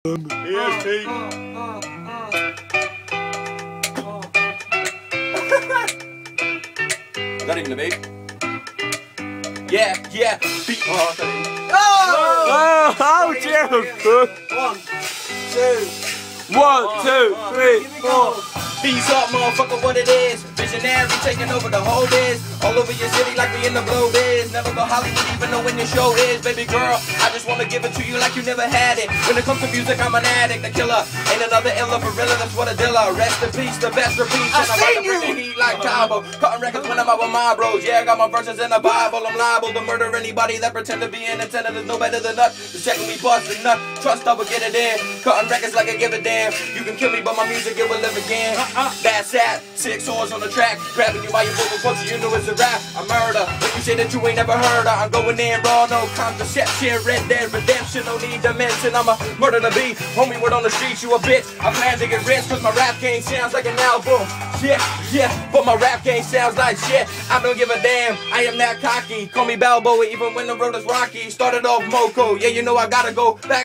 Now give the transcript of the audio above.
EST. Not even a beat. Yeah. Beat. Oh, Jericho! 1, 2, 3, 4. Ease up, motherfucker, what it is. Visionary taking over the whole biz. All over your city like we in the blow biz. Never go Hollywood even know when your show is. Baby girl, I just wanna give it to you like you never had it. When it comes to music, I'm an addict, a killer. Ain't another iller for real, that's what a dealer. Rest in peace, the best repeats. And I'm about to bring the heat like Cabo. Cutting records when I'm out with my bros. Yeah, I got my verses in the Bible. I'm liable to murder anybody that pretend to be an antenna. There's no better than us. The second we bust the nut, trust I will get it in. Cutting records like I give a damn. You can kill me, but my music, it will live again. That's that. 6 swords on the track. Grabbing you by your vocal cords, you know it's a rap. I murder. When you say that you ain't never heard of, I'm going in raw, no contraception. Red Dead Redemption, no need to mention. I'm a murder to be. Homie, word on the streets, you a bitch. I plan to get rich, cause my rap game sounds like an album. Yeah, but my rap game sounds like shit. I don't give a damn. I am that cocky. Call me Balboa, even when the road is rocky. Started off Moco. Yeah, you know I gotta go back.